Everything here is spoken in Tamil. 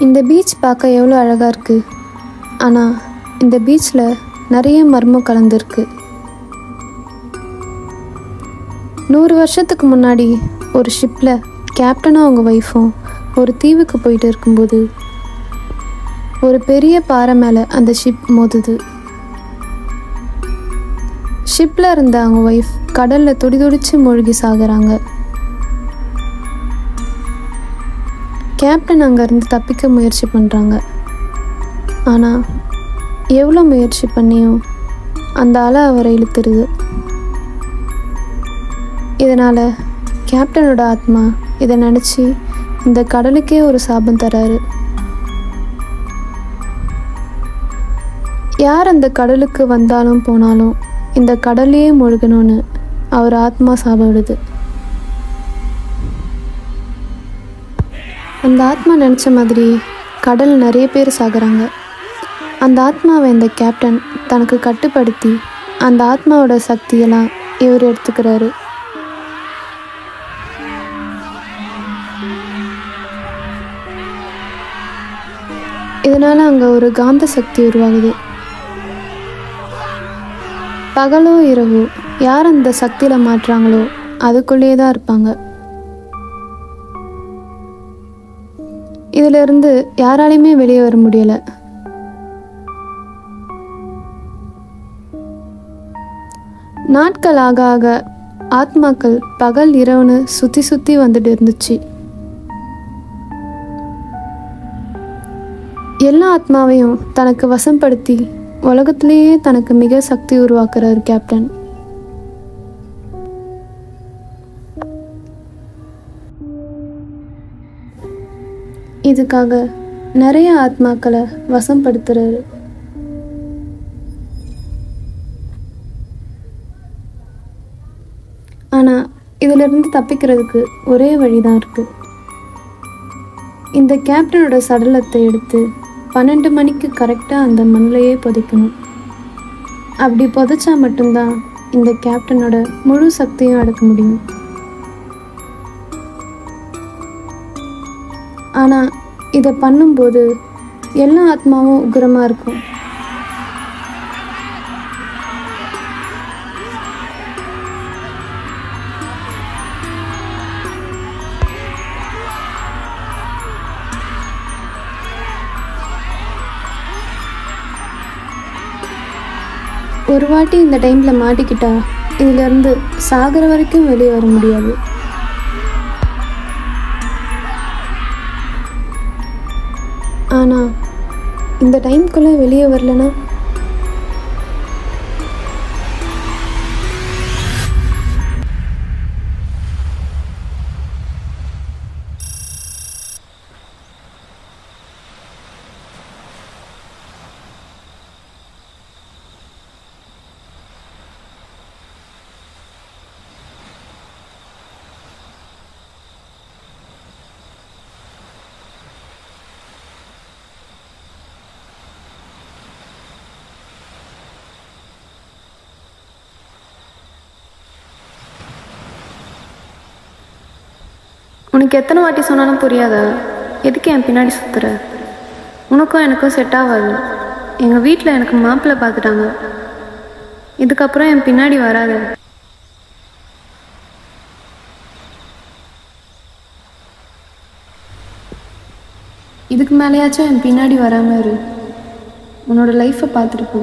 இந்த பீச் பார்க்க எவ்வளோ அழகாக இருக்குது. ஆனால் இந்த பீச்சில் நிறைய மர்மம் கலந்துருக்கு. 100 வருஷத்துக்கு முன்னாடி ஒரு ஷிப்பில் கேப்டனும் அவங்க ஒய்ஃபும் ஒரு தீவுக்கு போயிட்டு இருக்கும்போது ஒரு பெரிய பாறை மேலே அந்த ஷிப் மோதுது. ஷிப்பில் இருந்த அவங்க ஒய்ஃப் கடலில் துடிதுடிச்சு மூழ்கி சாகுறாங்க. கேப்டன் அங்கேருந்து தப்பிக்க முயற்சி பண்ணுறாங்க. ஆனால் எவ்வளோ முயற்சி பண்ணியும் அந்த அலை அவரை இழுத்துருது. இதனால் கேப்டனோட ஆத்மா இதை நினச்சி இந்த கடலுக்கே ஒரு சாபம் தராரு. யார் அந்த கடலுக்கு வந்தாலும் போனாலும் இந்த கடலையே மூழ்கணும்னு அவர் ஆத்மா சாபம் விடுது. அந்த ஆத்மா நினச்ச மாதிரி கடல் நிறைய பேர் சாகுறாங்க. அந்த ஆத்மாவை இந்த கேப்டன் தனக்கு கட்டுப்படுத்தி அந்த ஆத்மாவோட சக்தியெல்லாம் இவர் எடுத்துக்கிறாரு. இதனால் அங்கே ஒரு காந்த சக்தி உருவாகுது. பகலோ இரவோ யார் அந்த சக்தியில் மாட்டுறாங்களோ அதுக்குள்ளேயே தான் இருப்பாங்க. இதிலிருந்து யாராலையுமே வெளியே வர முடியலை. நாட்கள் ஆக ஆக ஆத்மாக்கள் பகல் இரவுன்னு சுற்றி சுற்றி வந்துட்டு இருந்துச்சு. எல்லா ஆத்மாவையும் தனக்கு வசப்படுத்தி உலகத்திலேயே தனக்கு மிக சக்தி உருவாக்குறார் கேப்டன். இதுக்காக நிறைய ஆத்மாக்களை வசப்படுத்துறாரு. ஆனால் இதிலிருந்து தப்பிக்கிறதுக்கு ஒரே வழிதான் இருக்கு. இந்த கேப்டனோட சடலத்தை எடுத்து 12 மணிக்கு கரெக்டாக அந்த மண்ணிலையே புதைக்கணும். அப்படி புதைச்சா மட்டும்தான் இந்த கேப்டனோட முழு சக்தியும் அடக்க முடியும். ஆனால் இதை பண்ணும்போது எல்லா ஆத்மாவும் உக்கிரமாக இருக்கும். ஒரு வாட்டி இந்த டைமில் மாட்டிக்கிட்டா இதிலேருந்து சாகிற வரைக்கும் வெளியே வர முடியாது. ஆனால் இந்த டைம்குள்ளே வெளியே வரலனா உனக்கு எத்தனை வாட்டி சொன்னாலும் புரியாதா? எதுக்கு என் பின்னாடி சுற்றுற? உனக்கும் எனக்கும் செட் ஆகாது. எங்கள் வீட்டில் எனக்கு மாப்பிள்ளை பார்த்துட்டாங்க. இதுக்கப்புறம் என் பின்னாடி வராத. இதுக்கு மேலேயாச்சும் என் பின்னாடி வராமல் இரு. உன்னோட லைஃப்பை பார்த்துட்டு போ.